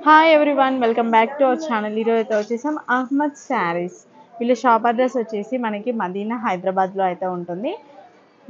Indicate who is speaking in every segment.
Speaker 1: Hi everyone, welcome back to our channel. ఈరోజు అయితే వచ్చేసాం అహ్మద్ శారీస్. వీళ్ళ షాప్ అడ్రస్ వచ్చేసి మనకి మదీనా హైదరాబాద్లో అయితే ఉంటుంది.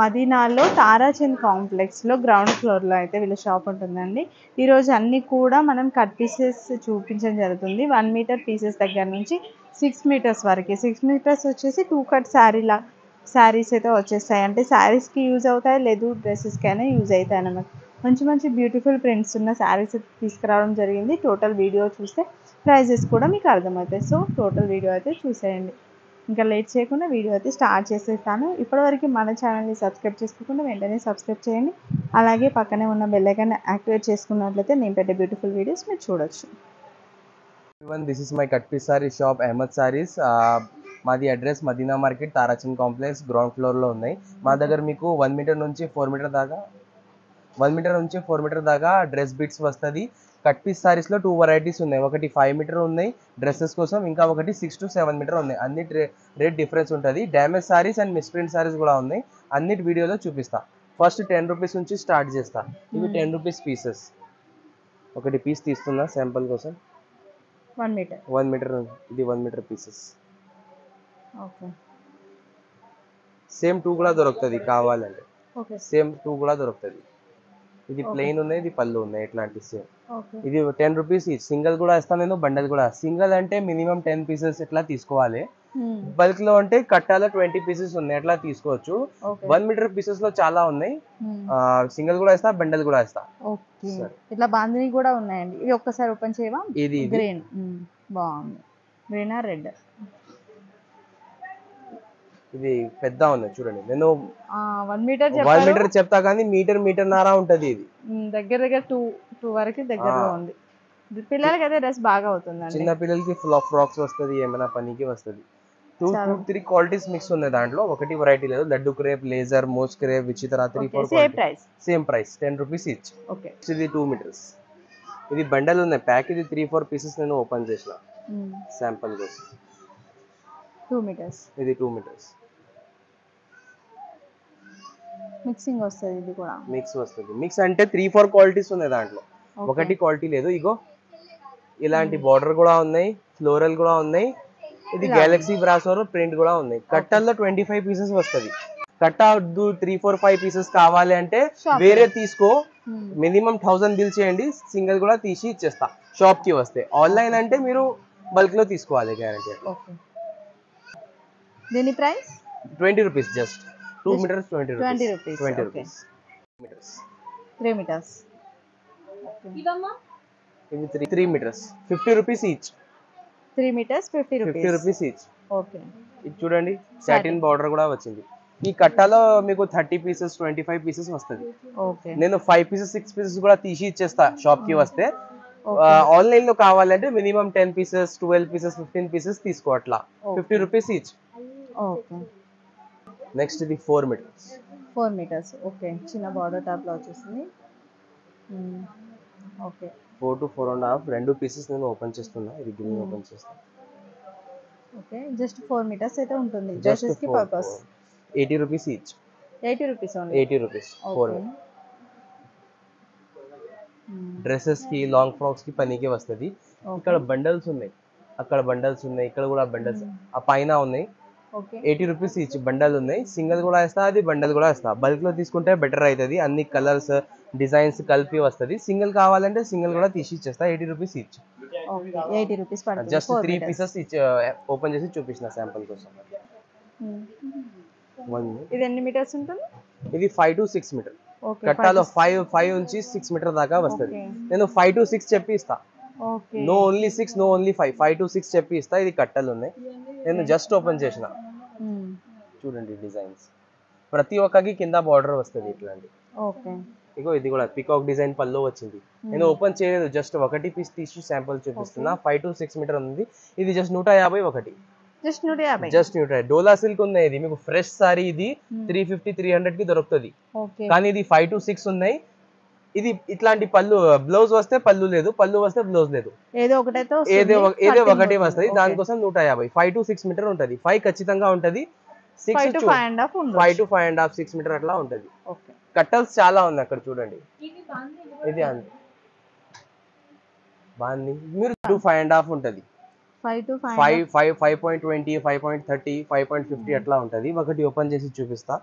Speaker 1: మదీనాలో తారాచంద్ కాంప్లెక్స్లో గ్రౌండ్ ఫ్లోర్లో అయితే వీళ్ళ షాప్ ఉంటుందండి. ఈరోజు అన్నీ కూడా మనం కట్ పీసెస్ చూపించడం జరుగుతుంది. 1 మీటర్ పీసెస్ దగ్గర నుంచి 6 మీటర్స్ వరకు. 6 మీటర్స్ వచ్చేసి 2 కట్ శారీస్ అయితే వచ్చేస్తాయి. అంటే శారీస్కి యూజ్ అవుతాయి, లేదు డ్రెస్సెస్కి అయినా యూజ్ అవుతాయి అన్నమాట. మంచి మంచి బ్యూటిఫుల్ ప్రింట్స్ ఉన్న శారీస్ తీసుకురావడం జరిగింది. టోటల్ వీడియో చూస్తే ప్రైజెస్ కూడా మీకు అర్థమవుతాయి. సో టోటల్ వీడియో అయితే చూసేయండి. ఇంకా లేట్ చేయకుండా వీడియో అయితే స్టార్ట్ చేసేస్తాను. ఇప్పటివరకు మన ఛానల్ని సబ్స్క్రైబ్ చేసుకోకుండా వెంటనే సబ్స్క్రైబ్ చేయండి. అలాగే పక్కనే ఉన్న బెల్ ఐకాన్ యాక్టివేట్ చేసుకున్నట్లయితే నేను పెట్టే బ్యూటిఫుల్ వీడియోస్ మీరు చూడొచ్చు.
Speaker 2: This is my cut piece saree shop Ahmed Sarees. మాది address Madina market Tarachand complex ground ఫ్లోర్లో ఉన్నాయి. మా దగ్గర మీకు 1 మీటర్ నుంచి 4 మీటర్ దాకా 1 మీటర్ నుంచి 4 మీటర్ దాకా డ్రెస్ బిట్స్ వస్తుంది. కట్ పీస్ సారీస్లో 2 వెరైటీస్ ఉన్నాయి. ఒకటి 5 మీటర్ ఉన్నాయి డ్రెస్సెస్ కోసం, ఇంకా ఒకటి 6 to 7 మీటర్ ఉన్నాయి. అన్నిటి రేట్ డిఫరెన్స్ ఉంటుంది. Damage saris and misprint saris కూడా ఉన్నాయి. అన్నిటి వీడియోలో చూపిస్తా. ఫస్ట్ 10 రూపీస్ నుంచి స్టార్ట్ చేస్తా. ఇవి 10 రూపీస్ పీసెస్. ఒకటి పీస్ తీస్తున్నా శాంపుల్ కోసం.
Speaker 1: 1 మీటర్.
Speaker 2: 1 మీటర్, ఇది 1 మీటర్ పీసెస్.
Speaker 1: ఓకే.
Speaker 2: సేమ్ 2 కూడా దొరుకుతుంది కావాలంటే.
Speaker 1: ఓకే.
Speaker 2: సేమ్ 2 కూడా దొరుకుతుంది. ఇది ప్లెయిన్ ఉన్నాయి, ఇది పళ్ళు ఉన్నాయి, ఎట్లాంటి సేమ్.
Speaker 1: ఓకే.
Speaker 2: ఇది 10 రూపీస్. సింగిల్ కూడా ఇస్తాను నేను, బండల్ కూడా. సింగిల్ అంటే మినిమం 10 పీసెస్ ఇట్లా తీసుకోవాలి. బల్క్ లో అంటే కట్టాల 20 పీసెస్ ఉన్నాయి, అట్లా తీసుకోవచ్చు. 1 మీటర్ పీసెస్ లో చాలా ఉన్నాయి. సింగిల్ కూడా ఇస్తా, బండల్ కూడా ఇస్తా.
Speaker 1: ఓకే. ఇట్లా బాందిని కూడా ఉన్నాయండి. ఇది ఒక్కసారి ఓపెన్ చేయవా?
Speaker 2: ఇది
Speaker 1: గ్రీన్ బాగుంది. Green are red?
Speaker 2: ఇది పెద్ద ఉన్నాయి చూడండి. నేను
Speaker 1: 1 మీటర్
Speaker 2: 1 మీటర్ చెప్తా కానీ మీటర్న్నర ఉంటది. ఇది
Speaker 1: దగ్గర దగ్గర 2 వరకు దగ్గరలో ఉంది. పిల్లలకి అయితే డ్రెస్ బాగా అవుతుందండి.
Speaker 2: చిన్న పిల్లలకి ఫ్రాక్స్ వస్తుంది, ఏమైనా పనికి వస్తుంది. 2-3 క్వాలిటీస్ మిక్స్ ఉన్నాయి దాంట్లో. ఒకటి వెరైటీ లేదు. Laddu crepe, laser, moss crepe, Vichitra 3-4 same price 10 rupees each.
Speaker 1: Okay.
Speaker 2: ఇది 2 మీటర్స్. ఇది బండల్ ఉన్నాయి ప్యాక్. ఇది 3-4 పీసెస్ నేను ఓపెన్ చేసిన శాంపుల్ కోసం.
Speaker 1: 2 మీటర్స్.
Speaker 2: ఇది 2 మీటర్స్.
Speaker 1: మిక్సింగ్ వస్తుంది. ఇది కూడా
Speaker 2: మిక్స్ వస్తుంది. మిక్స్ అంటే 3-4 క్వాలిటీస్ ఉన్నాయి దాంట్లో. ఒకటి క్వాలిటీ లేదు. ఇగో ఇలాంటి బార్డర్ కూడా ఉన్నాయి, ఫ్లోరల్ కూడా ఉన్నాయి. ఇది గెలాక్సీ బ్రాసోర్ ప్రింట్ కూడా ఉన్నాయి. కట్టల్లో 25 పీసెస్ వస్తుంది. కట్ట 3-4-5 పీసెస్ కావాలి అంటే వేరే తీసుకో. మినిమం 1000 బిల్ చేయండి, సింగిల్ కూడా తీసి ఇచ్చేస్తా షాప్ కి వస్తే. ఆన్లైన్ అంటే మీరు బల్క్ లో తీసుకోవాలి, గ్యారంటీ.
Speaker 1: దీని price
Speaker 2: 20 rupees. Just 2 metres 20
Speaker 1: rupees.
Speaker 2: 20 rupees.
Speaker 1: 3 metres.
Speaker 2: ఇవి 3 metres 50 rupees each.
Speaker 1: 3 metres 50
Speaker 2: rupees each.
Speaker 1: Okay.
Speaker 2: ఇది చూడండి, సాటిన్ బార్డర్ కూడా వచ్చింది. ఈ కట్టాలో మీకు 30 పీసెస్ 25 పీసెస్ వస్తుంది.
Speaker 1: ఓకే.
Speaker 2: నేను 5 పీసెస్ 6 పీసెస్ కూడా తీసి ఇచ్చేస్తా షాప్ కి వస్తే. ఆన్లైన్ లో కావాలంటే మినిమం 10 పీసెస్ 12 పీసెస్ 15 పీసెస్ తీసుకో, అట్లా 50 రూపీస్ ఈచ్.
Speaker 1: ఓకే.
Speaker 2: నెక్స్ట్ ఇది 4 మీటర్స్.
Speaker 1: 4 మీటర్స్. ఓకే. చిన్న బార్డర్ టాప్ లో వచ్చేసింది. ఓకే.
Speaker 2: 4 to 4.5 రెండు పీసెస్ నేను ఓపెన్ చేస్తున్నా. ఇది గ్రీన్ ఓపెన్ చేస్తా.
Speaker 1: ఓకే. జస్ట్ 4 మీటర్స్ అయితే ఉంటుంది. డ్రెస్సెస్ కి purpose
Speaker 2: 80 rupees each.
Speaker 1: 80 rupees only.
Speaker 2: 80 rupees 4. Dresses కి, లాంగ్ ఫ్రాక్స్ కి పనికి వస్తుంది. ఇక్కడ బండల్స్ ఉన్నాయి, అక్కడ బండల్స్ ఉన్నాయి, ఇక్కడ కూడా బండల్స్ ఆ పైన ఉన్నాయి. 80 రూపీస్ ఈచ్. బండల్ ఉన్నాయి. సింగిల్ కూడా ఇస్తా, అది బండల్ కూడా ఇస్తా. బల్క్ లో తీసుకుంటే బెటర్ అవుతుంది. అన్ని కలర్స్ డిజైన్స్ కలిపి వస్తుంది. సింగిల్ కావాలంటే సింగిల్ కూడా తీసి ఇచ్చేస్తా. 80 రూపీస్ ఈచ్.
Speaker 1: 80 రూపీస్ పడుతుంది.
Speaker 2: జస్ట్ 3 పీసెస్ ఓపెన్ చేసి చూపించిన శాంపుల్ కోసం.
Speaker 1: ఇది ఎన్ని మీటర్స్ ఉంటుంది?
Speaker 2: ఇది 5 to 6 మీటర్. కట్టాలో 5 నుంచి 6 మీటర్ దాకా వస్తుంది. నేను 5 to 6 చెప్పి ఇస్తా. No only 6, no only 5 to 6 చెప్పి ఇస్తా. ఇది కట్టలు ఉన్నాయి. నేను జస్ట్ ఓపెన్ చేసిన. చూడండి డిజైన్స్. ప్రతి ఒక్కకి కింద బార్డర్ వస్తుంది ఇట్లాంటి. ఇగో ఇది కూడా పికాక్ డిజైన్ పళ్ళు వచ్చింది. నేను ఓపెన్ చేయలేదు, జస్ట్ ఒకటి పీస్ తీసి శాంపుల్ చూపిస్తున్నా. 5 to 6 మీటర్ ఉంది. ఇది జస్ట్ 150 ఒకటి. జస్ట్ 150. డోలా సిల్క్ ఉన్నాయి. ఇది మీకు ఫ్రెష్ సారీ. ఇది 350-300 కి దొరుకుతుంది. కానీ ఇది 5 to 6 ఉన్నాయి. ఇది ఇట్లాంటి పళ్ళు. బ్లౌజ్ వస్తే పళ్ళు లేదు, పళ్ళు వస్తే బ్లౌజ్ లేదు, ఏదో ఒకటి వస్తుంది. దానికోసం 150. 5 to 6 మీటర్ ఉంటుంది. 5 ఖచ్చితంగా ఉంటుంది. 5 to 5.5 6 మీటర్ అట్లా ఉంటుంది. కట్టల్స్ చాలా ఉన్నాయి అక్కడ చూడండి. ఇది అంతే. బాగుంది. మీరు 5.5 ఉంటుంది.
Speaker 1: 5 to
Speaker 2: 5.20, 5.30, 5.50 అట్లా ఉంటుంది. ఒకటి ఓపెన్ చేసి చూపిస్తా.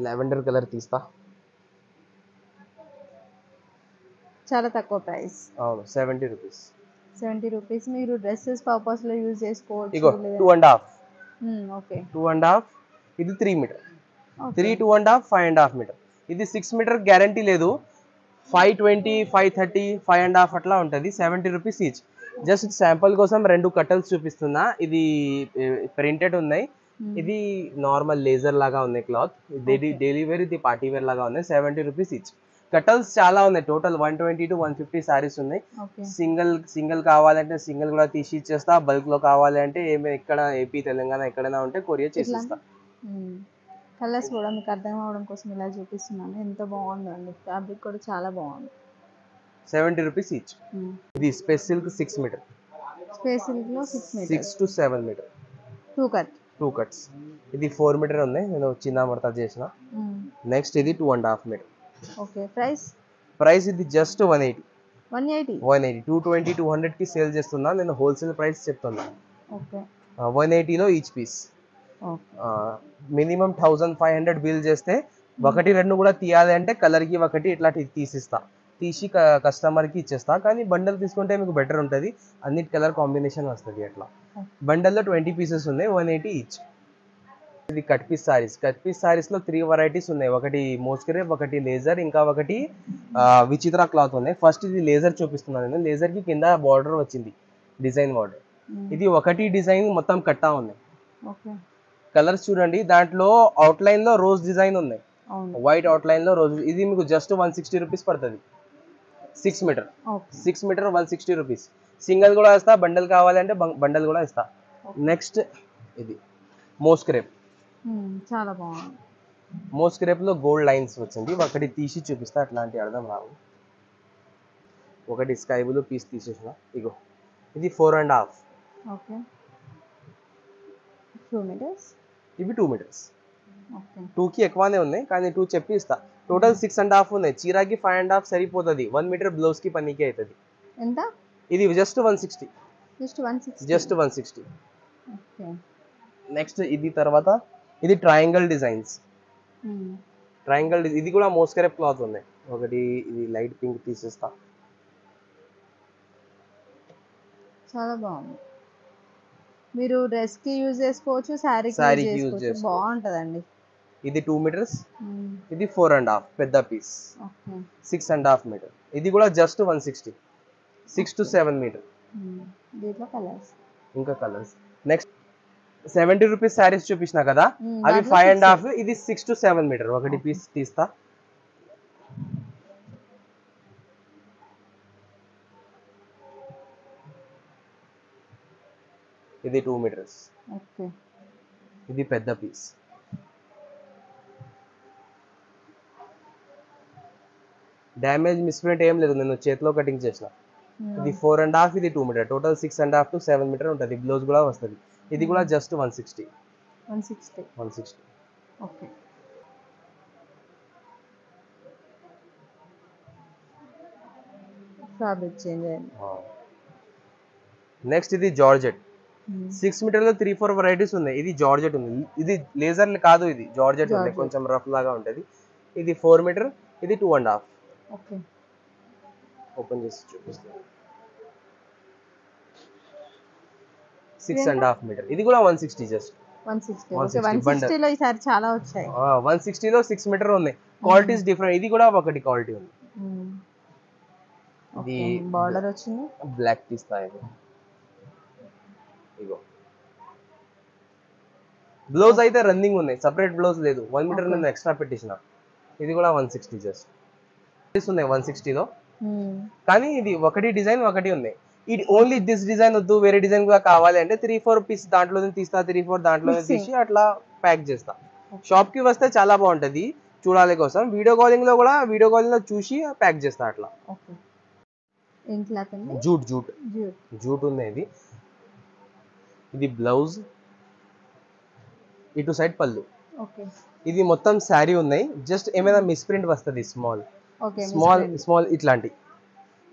Speaker 2: లావెండర్ కలర్ తీస్తా.
Speaker 1: చాలా తక్కువ ప్రైస్.
Speaker 2: అవును, 70 రూపీస్.
Speaker 1: 70 రూపీస్. మీరు డ్రెస్సెస్ పర్పస్ లో యూజ్ చేసుకోవచ్చు.
Speaker 2: ఇగో 2.5.
Speaker 1: ఓకే.
Speaker 2: 2.5. ఇది 3 మీటర్. 3, 2.5, 5.5 మీటర్. ఇది 6 మీటర్ గ్యారంటీ లేదు. 520, 530, 5.5 అట్లా ఉంటుంది. 70 రూపీస్ ఈచ్. జస్ట్ శాంపుల్ కోసం 2 కట్టల్స్ చూపిస్తున్నా. ఇది ప్రింటెడ్ ఉన్నాయి. ఇది నార్మల్ లేజర్ లాగా ఉన్నాయి క్లాత్. డైలీ వేర్, ఇది పార్టీ వేర్ లాగా ఉన్నాయి. 70 రూపీస్ ఈచ్. కటల్స్ చాలా ఉన్నాయి. టోటల్ 120 to 150 సారీస్ ఉన్నాయి. సింగిల్ కావాలంటే సింగిల్ కూడా తీసి ఇచ్చేస్తా. బల్క్ లో కావాలి అంటే ఎక్కడ ఏపీ తెలంగాణ ఎక్కడైనా ఉంటే కొరియర్ చేసిస్తా.
Speaker 1: కలర్స్ కూడా మీకు అర్థం అవడం కోసం ఇలా చూపిస్తున్నాను. ఎంత బాగుందండి. ఫ్యాబ్రిక్ కూడా చాలా బాగుంది.
Speaker 2: 70 రూపీస్ ఈచ్. ఇది space silk 6 metre.
Speaker 1: Space silk లో 6 మీటర్.
Speaker 2: 6 to 7 metre. 2 కట్స్. ఇది 4 మీటర్ ఉంది. నేను చిన్న మడత చేసిన. నెక్స్ట్ ఇది 2.5 మీటర్.
Speaker 1: ఓకే. ప్రైస్
Speaker 2: ఇది జస్ట్ 180. 220, 200 కి సేల్ చేస్తున్నా. నేను హోల్సేల్ ప్రైస్ చెప్తున్నా.
Speaker 1: ఓకే.
Speaker 2: 180 లో ఈచ్ పీస్. మినిమం 1500 బిల్ చేస్తే ఒకటి రెండు కూడా తీయాలి అంటే కలర్ కి ఒకటి ఇట్లా తీసిస్తా. తీసి కస్టమర్ కి ఇచ్చేస్తా. కానీ బండల్ తీసుకుంటే మీకు బెటర్ ఉంటుంది. అన్నిటి కలర్ కాంబినేషన్ వస్తుంది. అట్లా బండల్లో 20 పీసెస్ ఉన్నాయి. 180 ఈచ్. ఇది కట్ పీస్ సారీస్ లో 3 వెరైటీస్ ఉన్నాయి. ఒకటి మోస్క్రేప్, ఒకటి లేజర్, ఇంకా ఒకటి విచిత్ర క్లాత్ ఉన్నాయి. ఫస్ట్ ఇది లేజర్ చూపిస్తున్నాను నేను. లేజర్ కి కింద బార్డర్ వచ్చింది, డిజైన్ బార్డర్. ఇది ఒకటి డిజైన్ మొత్తం కట్టా ఉన్నాయి. కలర్స్ చూడండి. దాంట్లో అవుట్ లైన్ లో రోజ్ డిజైన్ ఉన్నాయి. వైట్ అవుట్ లైన్ లో రోజ్. ఇది మీకు జస్ట్ 160 రూపీస్ పడుతుంది. 6 మీటర్. 160 రూపీస్. సింగిల్ కూడా ఇస్తా. బండల్ కావాలంటే బండల్ కూడా ఇస్తా. నెక్స్ట్ ఇది మోస్క్రేప్.
Speaker 1: చాలా బాగుంది.
Speaker 2: మోస్క్రేప్ లో గోల్డ్ లైన్స్ వచ్చింది. ఒకటి తీసి చూపిస్తా. అట్లాంటి అర్థం రావు. ఒకటి స్కై బ్లూ పీస్ తీసేసిన. ఇగో ఇది 4.5.
Speaker 1: ఓకే. 2 మీటర్స్.
Speaker 2: ఇవి 2 మీటర్స్.
Speaker 1: ఓకే.
Speaker 2: 2 కి ఎక్కువనే ఉన్నాయి కానీ 2 చెప్పి ఇస్తా. టోటల్ 6.5 ఉన్నాయి. చీరాకి 5.5 సరిపోతుంది. 1 మీటర్ బ్లౌజ్ కి పనికి అవుతుంది.
Speaker 1: ఎంత?
Speaker 2: ఇది జస్ట్ 160. జస్ట్ 160.
Speaker 1: ఓకే.
Speaker 2: నెక్స్ట్ ఇది తర్వాత ఇది ట్రయాంగిల్ డిజైన్స్. ఇది కూడా మోస్క్రేప్ క్లాత్ ఉన్నాయి. ఒకటి ఇది లైట్ పింక్ తీసేస్తా.
Speaker 1: చాలా బాగుంది. మీరు డ్రెస్ కి యూజ్ చేసుకోవచ్చు, సారీకి యూజ్ చేసుకోవచ్చు. బాగుంటదండి.
Speaker 2: ఇది 2 మీటర్స్. ఇది 4.5 పెద్ద పీస్. 6.5 మీటర్. ఇది కూడా జస్ట్ 160. 6 to 7 metre.
Speaker 1: దీంట్లో కలర్స్.
Speaker 2: ఇంకా కలర్స్. నెక్స్ట్ 70 రూపీస్ సారీస్ చూపించిన కదా, అవి 5.5. ఇది 6 to 7 మీటర్. ఒకటి పీస్ తీస్తా. ఇది 2 మీటర్స్.
Speaker 1: ఓకే.
Speaker 2: ఇది పెద్ద పీస్. డ్యామేజ్ మిస్ప్రింట్ ఏం లేదు. నేను చేతిలో కటింగ్ చేసిన. ఇది 4.5. ఇది 2 మీటర్. టోటల్ 6.5 to 7 మీటర్ ఉంటుంది. బ్లౌజ్ కూడా వస్తుంది. ఇది కూడా జస్ట్ 160.
Speaker 1: ఓకే. ఫ్యాబ్రిక్ చేంజ్ అయ్యింది.
Speaker 2: నెక్స్ట్ ఇది జార్జెట్. 6 మీటర్ లో 3-4 వెరైటీస్ ఉన్నాయి. ఇది జార్జెట్ ఉంది. ఇది లేజర్ కాదు, ఇది జార్జెట్ ఉంది. కొంచెం రఫ్ లాగా ఉంటుంది. ఇది 4 మీటర్. ఇది 2.5.
Speaker 1: ఓకే.
Speaker 2: ఓపెన్ చేసి చూపిస్తాను. 6.5 మీటర్. ఇది కూడా 160. జస్ట్
Speaker 1: 160 లో ఈసారి చాలా వచ్చాయి.
Speaker 2: 160 లో 6 మీటర్ ఉన్నాయి. Qualities different. ఇది కూడా ఒకటి క్వాలిటీ ఉంది. ఇది
Speaker 1: బార్డర్ వచ్చింది.
Speaker 2: బ్లాక్ తీస్తా. ఇగో బ్లౌజ్ అయితే రన్నింగ్ ఉన్నాయి. సపరేట్ బ్లౌజ్ లేదు. 1 మీటర్ నేను ఎక్స్ట్రా పెట్టేసిన. ఇది కూడా 160. జస్ట్ ఉన్నాయి 160 లో. కానీ ఇది ఒకటి డిజైన్ ఒకటి ఉన్నాయి. ఇది ఓన్లీ దిస్ డిజైన్ వద్దు, వేరే డిజైన్ కూడా కావాలి అంటే 3-4 పీస్ దాంట్లోనే తీస్తా. 3-4 దాంట్లోనే తీసి అట్లా ప్యాక్ చేస్తా. షాప్ కి వస్తే చాలా బాగుంటది చూడాలి కోసం. వీడియో కాలింగ్ లో చూసి ప్యాక్ చేస్తా అట్లా. జూట్ ఉంది. ఇది బ్లౌజ్. ఇటు సైడ్ పళ్ళు. ఇది మొత్తం శారీ ఉన్నాయి. జస్ట్ ఏమైనా మిస్ప్రింట్ వస్తుంది. స్మాల్ ఇట్లాంటి.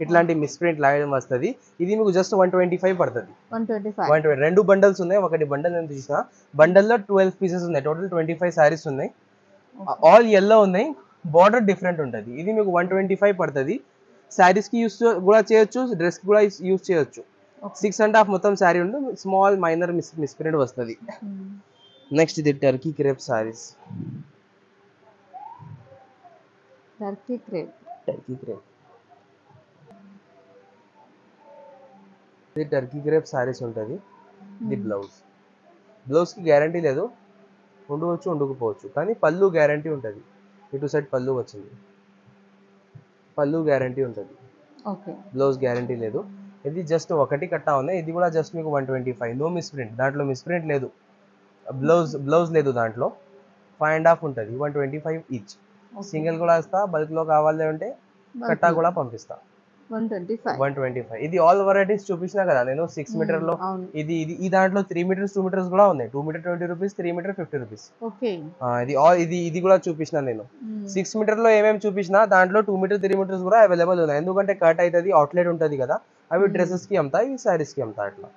Speaker 2: ఇట్లాంటి మిస్ ప్రింట్ లైన్ వస్తుంది. ఇది మీకు జస్ట్ 125 పడుతుంది.
Speaker 1: 125.
Speaker 2: 120. 2 బండల్స్ ఉన్నాయి. ఒకటి బండల్ నేను చూసిన బండల్లో 12 పీసెస్ ఉన్నాయి. టోటల్ 25 సారీస్ ఉన్నాయి. ఆల్ yellow ఉన్నాయి. బార్డర్ డిఫరెంట్ ఉంటుంది. ఇది మీకు 125 పడుతుంది. సారీస్ కి యూస్ కూడా చేయొచ్చు, డ్రెస్ కి కూడా యూస్ చేయొచ్చు. 6.5 మొత్తం సారీ ఉంటుంది. స్మాల్ మైనర్ మిస్ ప్రింట్ వస్తుంది. నెక్స్ట్ ఇది Turkey crepe saris.
Speaker 1: Turkey crepe
Speaker 2: ఇది టర్కీ క్రేప్ సారీస్ ఉంటుంది. ఇది బ్లౌజ్ కి గ్యారంటీ లేదు, ఉండవచ్చు ఉండకపోవచ్చు, కానీ పళ్ళు గ్యారంటీ ఉంటుంది. ఇటు సైడ్ పళ్ళు వచ్చింది, పళ్ళు గ్యారంటీ ఉంటుంది. బ్లౌజ్ గ్యారంటీ లేదు. ఇది జస్ట్ ఒకటి కట్టా ఉన్నాయి. ఇది కూడా జస్ట్ మీకు 125. నో మిస్ ప్రింట్, దాంట్లో మిస్ ప్రింట్ లేదు. బ్లౌజ్ లేదు దాంట్లో. 5.5 ఉంటుంది. 125 ఈచ్. సింగిల్ కూడా ఇస్తా, బల్క్ లో కావాలి అంటే కట్టా కూడా పంపిస్తా. 125. ఇది ఆల్ వెరైటీస్ చూపించినా కదా నేను 6 మీటర్ లో. ఇది ఈ దాంట్లో 3 మీటర్స్ 2 మీటర్స్ కూడా ఉన్నాయి. 2 మీటర్ 20 రూపీస్, 3 మీటర్ 50 రూపీస్. ఇది కూడా చూపించిన నేను. 6 మీటర్ లో ఏమేమి చూపించినా దాంట్లో 2 మీటర్ 3 మీటర్స్ కూడా అవైలబుల్ ఉన్నాయి. ఎందుకంటే కట్ అవుతుంది, అవుట్లెట్ ఉంటుంది కదా, అవి డ్రెస్సెస్ కి అమ్ముతా, ఇవి సారీస్ కి అమ్ముతా అట్లా.